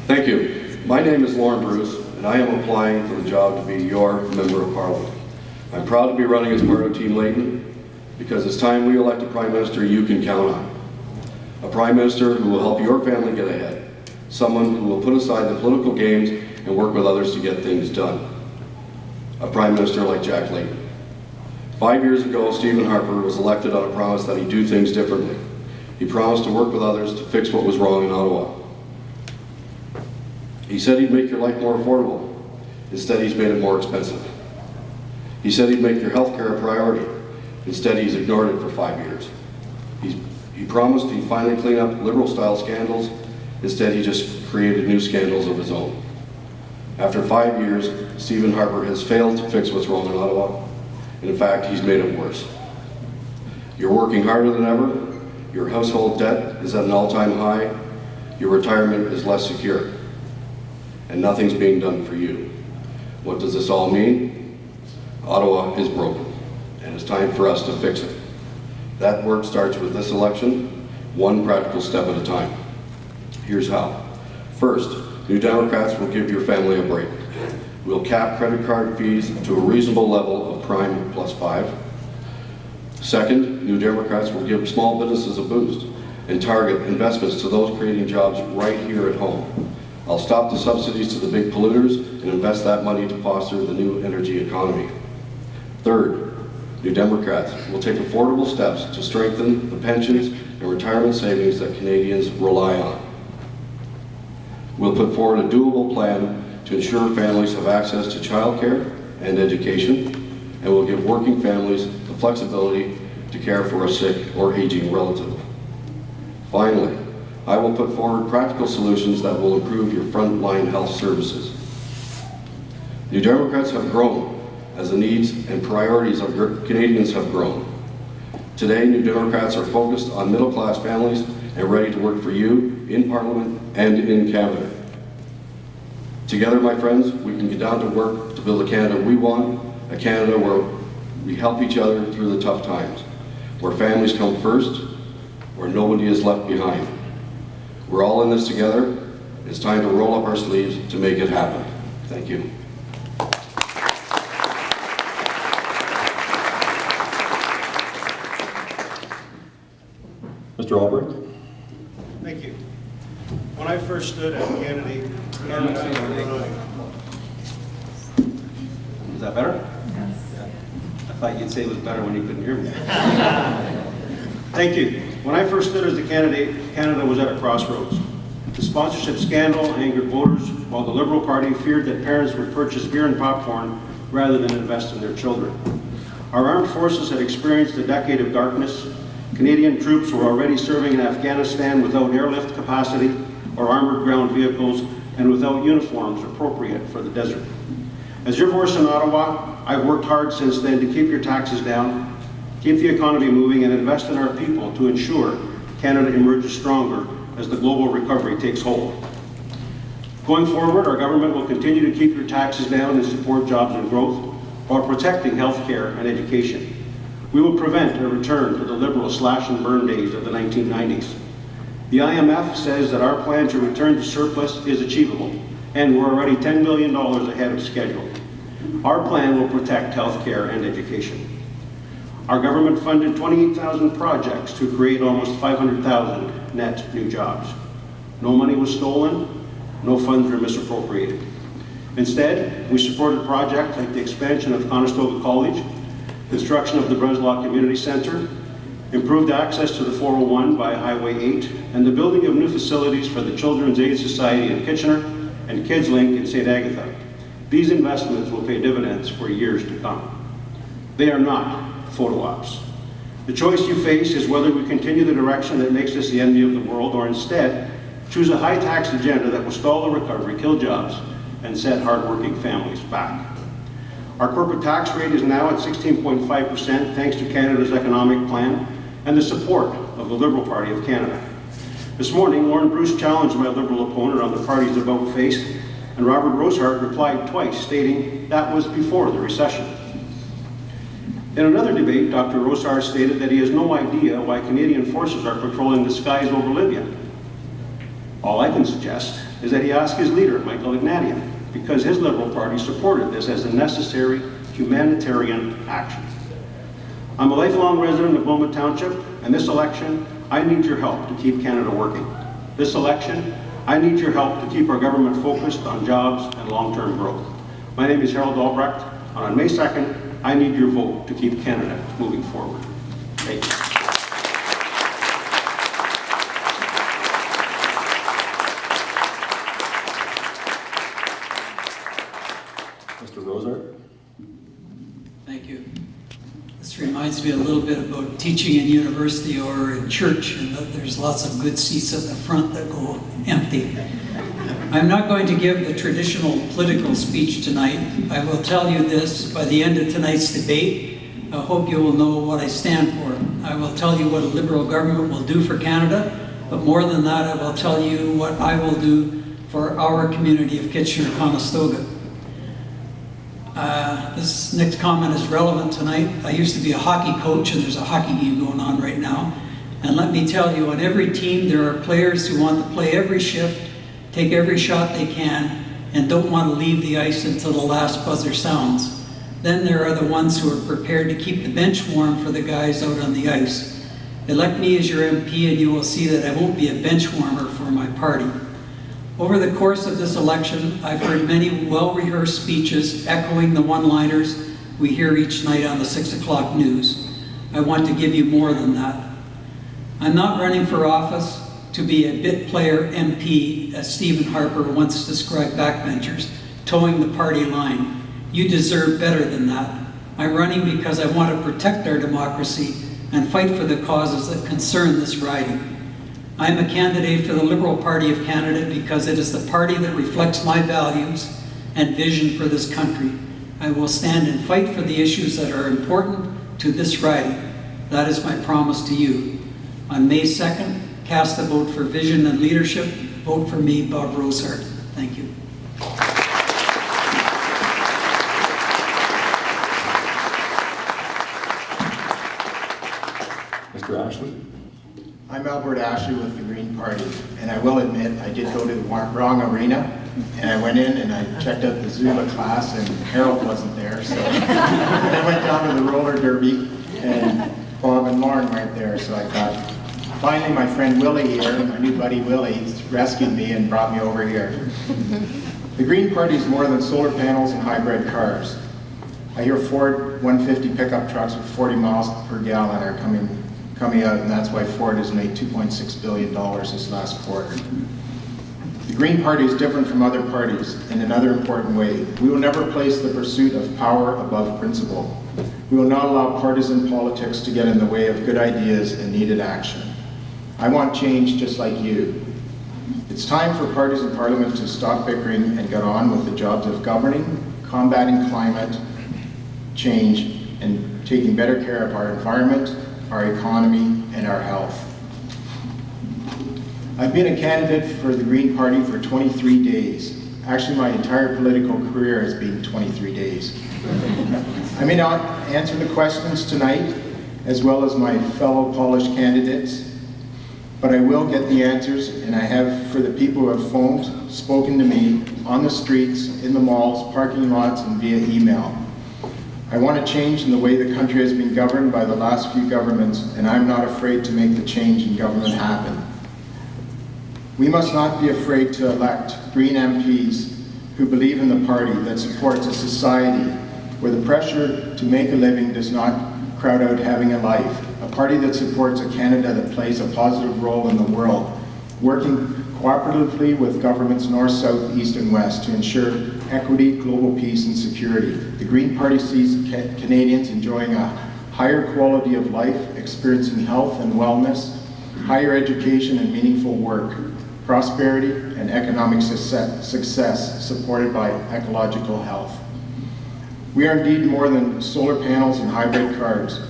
Thank you. My name is Lauren Bruce, and I am applying for the job to be your Member of Parliament. I'm proud to be running as part of Team Layton, because it's time we elect a Prime Minister you can count on. A Prime Minister who will help your family get ahead. Someone who will put aside the political games and work with others to get things done. A Prime Minister like Jack Layton. 5 years ago, Stephen Harper was elected on a promise that he'd do things differently. He promised to work with others to fix what was wrong in Ottawa. He said he'd make your life more affordable. Instead, he's made it more expensive. He said he'd make your health care a priority. Instead, he's ignored it for 5 years. He promised he'd finally clean up Liberal-style scandals. Instead, he just created new scandals of his own. After 5 years, Stephen Harper has failed to fix what's wrong in Ottawa. And in fact, he's made it worse. You're working harder than ever. Your household debt is at an all-time high. Your retirement is less secure. And nothing's being done for you. What does this all mean? Ottawa is broken, and it's time for us to fix it. That work starts with this election, one practical step at a time. Here's how. First, New Democrats will give your family a break. We'll cap credit card fees to a reasonable level of prime +5. Second, New Democrats will give small businesses a boost and target investments to those creating jobs right here at home. I'll stop the subsidies to the big polluters and invest that money to foster the new energy economy. Third, New Democrats will take affordable steps to strengthen the pensions and retirement savings that Canadians rely on. We'll put forward a doable plan to ensure families have access to childcare and education, and we'll give working families the flexibility to care for a sick or aging relative. Finally, I will put forward practical solutions that will improve your frontline health services. New Democrats have grown as the needs and priorities of Canadians have grown. Today, New Democrats are focused on middle-class families and ready to work for you in Parliament and in Canada. Together, my friends, we can get down to work to build a Canada we want, a Canada where we help each other through the tough times, where families come first, where nobody is left behind. We're all in this together. It's time to roll up our sleeves to make it happen. Thank you. Mr. Albrecht. Thank you. When I first stood as candidate, Is that better? Yes. I thought you'd say it was better when you couldn't hear me. Thank you. When I first stood as a candidate, Canada was at a crossroads. The sponsorship scandal angered voters, while the Liberal Party feared that parents would purchase beer and popcorn rather than invest in their children. Our armed forces had experienced a decade of darkness. Canadian troops were already serving in Afghanistan without airlift capacity or armored ground vehicles and without uniforms appropriate for the desert. As your voice in Ottawa, I've worked hard since then to keep your taxes down, keep the economy moving, and invest in our people to ensure Canada emerges stronger as the global recovery takes hold. Going forward, our government will continue to keep your taxes down and support jobs and growth while protecting health care and education. We will prevent a return to the Liberal slash-and-burn days of the 1990s. The IMF says that our plan to return to surplus is achievable, and we're already $10 billion ahead of schedule. Our plan will protect health care and education. Our government funded 28,000 projects to create almost 500,000 net new jobs. No money was stolen, no funds were misappropriated. Instead, we supported projects like the expansion of Conestoga College, construction of the Breslau Community Centre, improved access to the 401 by Highway 8, and the building of new facilities for the Children's Aid Society in Kitchener and Kids Link in St. Agatha. These investments will pay dividends for years to come. They are not photo ops. The choice you face is whether we continue the direction that makes us the envy of the world, or instead choose a high tax agenda that will stall the recovery, kill jobs, and set hardworking families back. Our corporate tax rate is now at 16.5% thanks to Canada's economic plan and the support of the Liberal Party of Canada. This morning, Lauren Bruce challenged my Liberal opponent on the party's about-face, and Robert Rosehart replied twice, stating that was before the recession. In another debate, Dr. Rosehart stated that he has no idea why Canadian forces are patrolling the skies over Libya. All I can suggest is that he asked his leader, Michael Ignatieff, because his Liberal Party supported this as a necessary humanitarian action. I'm a lifelong resident of Beaumont Township, and this election, I need your help to keep Canada working. This election, I need your help to keep our government focused on jobs and long-term growth. My name is Harold Albrecht, and on May 2nd, I need your vote to keep Canada moving forward. Thank you. Mr. Rosart. Thank you. This reminds me a little bit about teaching in university or in church, and that there's lots of good seats at the front that go empty. I'm not going to give the traditional political speech tonight. I will tell you this, by the end of tonight's debate, I hope you will know what I stand for. I will tell you what a Liberal government will do for Canada, but more than that, I will tell you what I will do for our community of Kitchener-Conestoga. This next comment is relevant tonight. I used to be a hockey coach, and there's a hockey game going on right now. And let me tell you, on every team, there are players who want to play every shift, take every shot they can, and don't want to leave the ice until the last buzzer sounds. Then there are the ones who are prepared to keep the bench warm for the guys out on the ice. Elect me as your MP, and you will see that I won't be a bench warmer for my party. Over the course of this election, I've heard many well-rehearsed speeches echoing the one-liners we hear each night on the 6 o'clock news. I want to give you more than that. I'm not running for office to be a bit player MP, as Stephen Harper once described backbenchers, towing the party line. You deserve better than that. I'm running because I want to protect our democracy and fight for the causes that concern this riding. I am a candidate for the Liberal Party of Canada because it is the party that reflects my values and vision for this country. I will stand and fight for the issues that are important to this riding. That is my promise to you. On May 2nd, cast a vote for vision and leadership. Vote for me, Bob Rosart. Thank you. Mr. Ashley. I'm Albert Ashley with the Green Party, and I will admit I did go to the wrong arena, and I went in and I checked out the Zumba class, and Harold wasn't there, so and I went down to the roller derby, and Bob and Lauren weren't there, so I thought, finally my friend Willie here, my new buddy Willie, rescued me and brought me over here. The Green Party is more than solar panels and hybrid cars. I hear Ford 150 pickup trucks with 40 miles per gallon are coming out, and that's why Ford has made $2.6 billion this last quarter. The Green Party is different from other parties in another important way. We will never place the pursuit of power above principle. We will not allow partisan politics to get in the way of good ideas and needed action. I want change just like you. It's time for parties in Parliament to stop bickering and get on with the jobs of governing, combating climate change, and taking better care of our environment, our economy, and our health. I've been a candidate for the Green Party for 23 days. Actually, my entire political career has been 23 days. I may not answer the questions tonight, as well as my fellow polished candidates, but I will get the answers, and I have for the people who have phoned, spoken to me, on the streets, in the malls, parking lots, and via email. I want a change in the way the country has been governed by the last few governments, and I'm not afraid to make the change in government happen. We must not be afraid to elect Green MPs who believe in the party that supports a society where the pressure to make a living does not crowd out having a life, a party that supports a Canada that plays a positive role in the world, working cooperatively with governments north, south, east, and west to ensure equity, global peace, and security. The Green Party sees Canadians enjoying a higher quality of life, experiencing health and wellness, higher education and meaningful work, prosperity and economic success supported by ecological health. We are indeed more than solar panels and hybrid cars.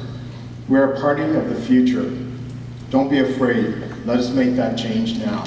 We are a party of the future. Don't be afraid. Let us make that change now.